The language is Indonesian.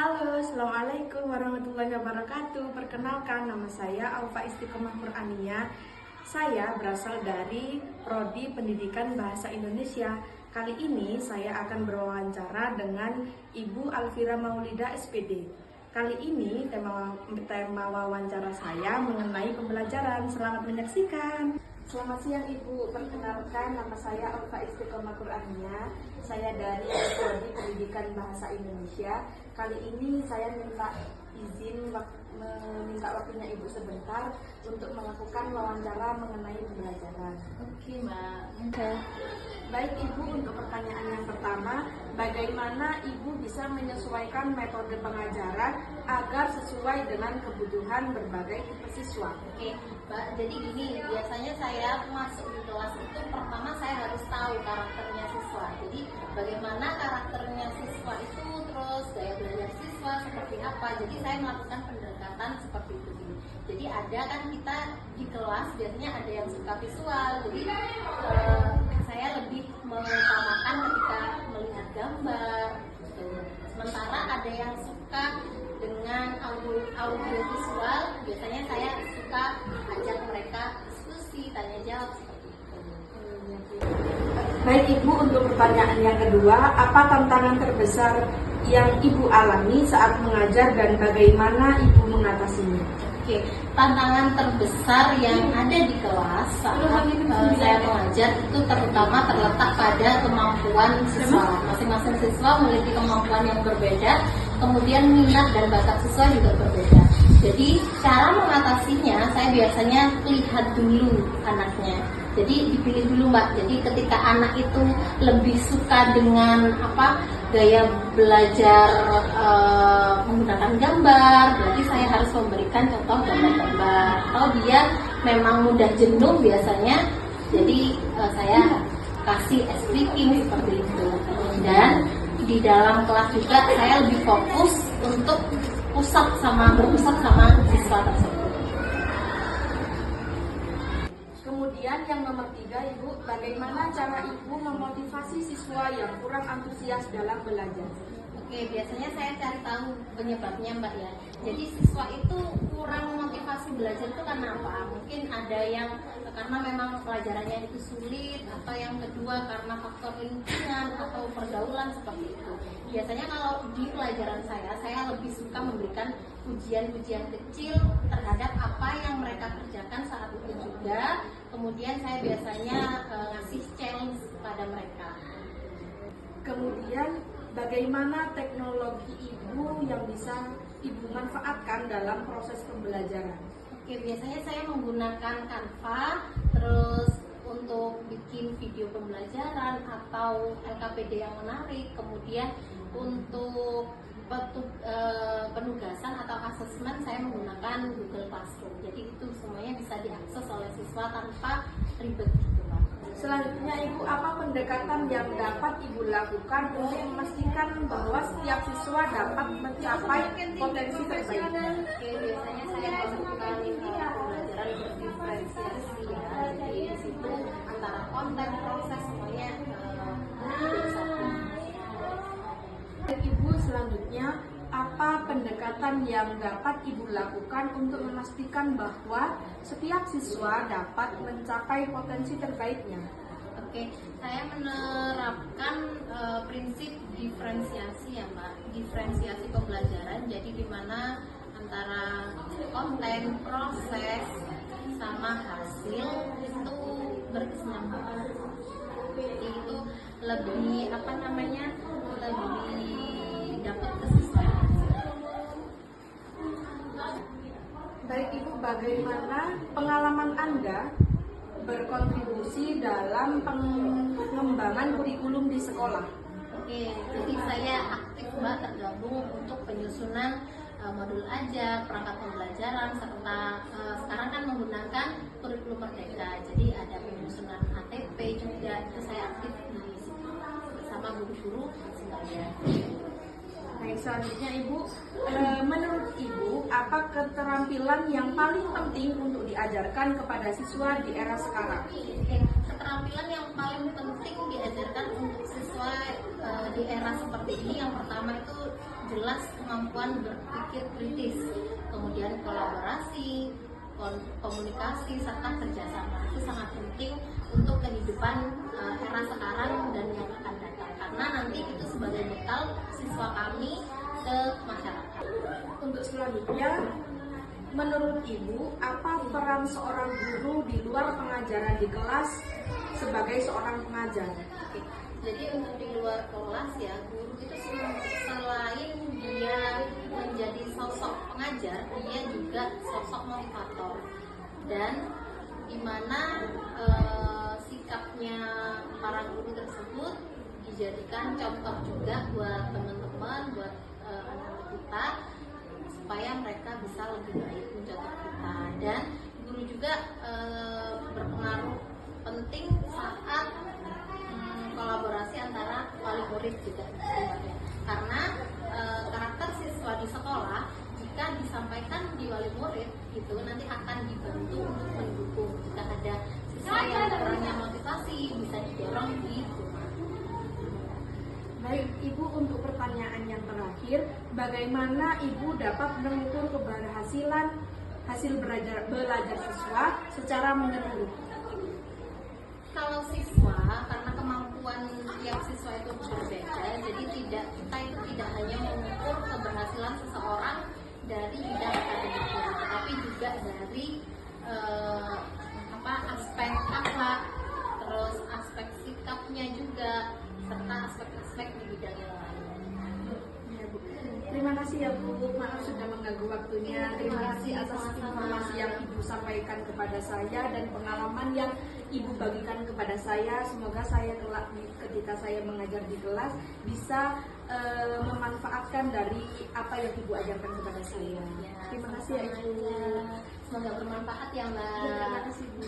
Halo, Assalamualaikum warahmatullahi wabarakatuh. Perkenalkan, nama saya Alfa Istiqomah Qur'aniyah. Saya berasal dari Prodi Pendidikan Bahasa Indonesia. Kali ini saya akan berwawancara dengan Ibu Alfira Maulida SPD. Kali ini tema wawancara saya mengenai pembelajaran. Selamat menyaksikan. Selamat siang Ibu, perkenalkan nama saya Alfa Istiqomah Qur'aniyah. Saya dari Prodi Pendidikan Bahasa Indonesia. Kali ini saya minta izin meminta waktunya Ibu sebentar untuk melakukan wawancara mengenai pembelajaran. Oke, Mbak. Oke. Baik Ibu, untuk pertanyaan yang pertama, bagaimana Ibu bisa menyesuaikan metode pengajaran agar sesuai dengan kebutuhan berbagai tipe siswa? Oke, Mbak. Jadi gini, biasanya saya masuk di kelas itu pertama saya harus tahu karakternya siswa. Jadi bagaimana karakternya siswa itu, terus gaya belajar siswa seperti apa. Jadi saya melakukan pendekatan seperti itu. Jadi ada kan kita di kelas biasanya ada yang suka visual. Jadi saya lebih mengutamakan ketika melihat gambar gitu. Sementara ada yang suka dengan audio visual, biasanya saya suka ajak mereka diskusi, tanya jawab seperti itu. Baik Ibu, untuk pertanyaan yang kedua, apa tantangan terbesar yang Ibu alami saat mengajar dan bagaimana Ibu mengatasinya? Oke, tantangan terbesar yang ada di kelas saat saya mengajar itu terutama terletak pada kemampuan siswa. Masing-masing siswa memiliki kemampuan yang berbeda, kemudian minat dan bakat siswa juga berbeda. Jadi cara mengatasinya saya biasanya lihat dulu anaknya. Jadi dipilih dulu Mbak. Jadi ketika anak itu lebih suka dengan gaya belajar menggunakan gambar, berarti saya harus memberikan contoh gambar-gambar. Kalau dia memang mudah jenuh biasanya, jadi saya kasih speaking seperti itu. Dan di dalam kelas juga saya lebih fokus untuk berpusat sama siswa tersebut. Kemudian yang nomor 3 Ibu, bagaimana cara Ibu memotivasi siswa yang kurang antusias dalam belajar? Oke, biasanya saya cari tahu penyebabnya Mbak ya. Jadi siswa itu kurang motivasi belajar itu karena apa? Mungkin ada yang karena memang pelajarannya itu sulit, atau yang kedua karena faktor lingkungan atau pergaulan seperti itu. Biasanya kalau di pelajaran saya lebih suka memberikan ujian-ujian kecil terhadap apa yang mereka kerjakan saat itu juga. Kemudian saya biasanya ngasih challenge kepada mereka. Kemudian bagaimana teknologi Ibu yang bisa Ibu manfaatkan dalam proses pembelajaran? Oke, biasanya saya menggunakan Canva, terus untuk bikin video pembelajaran atau LKPD yang menarik, kemudian untuk penugasan atau asesmen saya menggunakan Google Classroom. Jadi itu semuanya bisa diakses oleh siswa tanpa ribet gitu Pak. Selanjutnya Ibu, apa pendekatan yang dapat Ibu lakukan untuk memastikan bahwa setiap siswa dapat mencapai potensi terbaiknya? Oke, biasanya saya melakukan pembelajaran berdiferensiasi ya. Jadi di situ antara konten, proses semuanya jadi satu. Ibu, selanjutnya apa pendekatan yang dapat Ibu lakukan untuk memastikan bahwa setiap siswa dapat mencapai potensi terbaiknya? Oke, saya menerapkan prinsip diferensiasi ya Mbak, diferensiasi pembelajaran. Jadi di mana antara konten, proses, sama hasil itu berkesinambungan. Jadi itu lebih lebih dapat kesesuaian. Baik Ibu, bagaimana pengalaman Anda berkontribusi dalam pengembangan kurikulum di sekolah? Oke, jadi saya aktif Mbak tergabung untuk penyusunan modul ajar, perangkat pembelajaran, serta sekarang kan menggunakan kurikulum merdeka. Jadi ada penyusunan ATP juga, itu saya aktif di situ bersama guru-guru semuanya. Baik, selanjutnya Ibu, menurut Ibu, apa keterampilan yang paling penting untuk diajarkan kepada siswa di era sekarang? Oke, keterampilan yang paling penting diajarkan untuk siswa di era seperti ini, yang pertama itu jelas kemampuan berpikir kritis, kemudian kolaborasi, komunikasi, serta kerjasama. Itu sangat penting untuk kehidupan era sekarang dan yang akan datang, karena nanti itu sebagai bekal siswa kami ke masyarakat. Untuk selanjutnya, menurut Ibu, apa peran seorang guru di luar pengajaran di kelas sebagai seorang pengajar? Oke. Jadi untuk di luar kelas ya, guru itu selain dia menjadi sosok pengajar, dia juga sosok motivator, dan dimana sikapnya para guru tersebut dijadikan contoh juga buat teman-teman, buat anak-anak kita, supaya mereka bisa lebih baik mencontoh kita. Dan guru juga berpengaruh penting saat kolaborasi antara wali murid juga sebenarnya, karena karakter siswa di sekolah jika disampaikan di wali murid itu nanti akan dibantu untuk mendukung jika ada siswa yang kurangnya motivasi bisa didorong di rumah. Baik, Ibu, untuk pertanyaan yang terakhir, bagaimana Ibu dapat mengukur keberhasilan hasil belajar siswa secara menyeluruh? Kalau siswa, karena kemampuan tiap siswa itu berbeda, jadi kita itu tidak hanya mengukur keberhasilan seseorang dari bidang akademiknya, tetapi juga dari aspek akhlak, terus aspek sikapnya juga, serta aspek-aspek di bidang yang lain. Ya, Bu. Terima kasih ya, Bu. Maaf sudah mengganggu waktunya. Terima kasih atas informasi yang Ibu sampaikan kepada saya dan pengalaman yang Ibu bagikan kepada saya. Semoga saya kelak ketika saya mengajar di kelas bisa memanfaatkan dari apa yang Ibu ajarkan kepada saya. Ya, Terima kasih ya, Ibu. Semoga bermanfaat ya, Mbak. Terima kasih, Bu.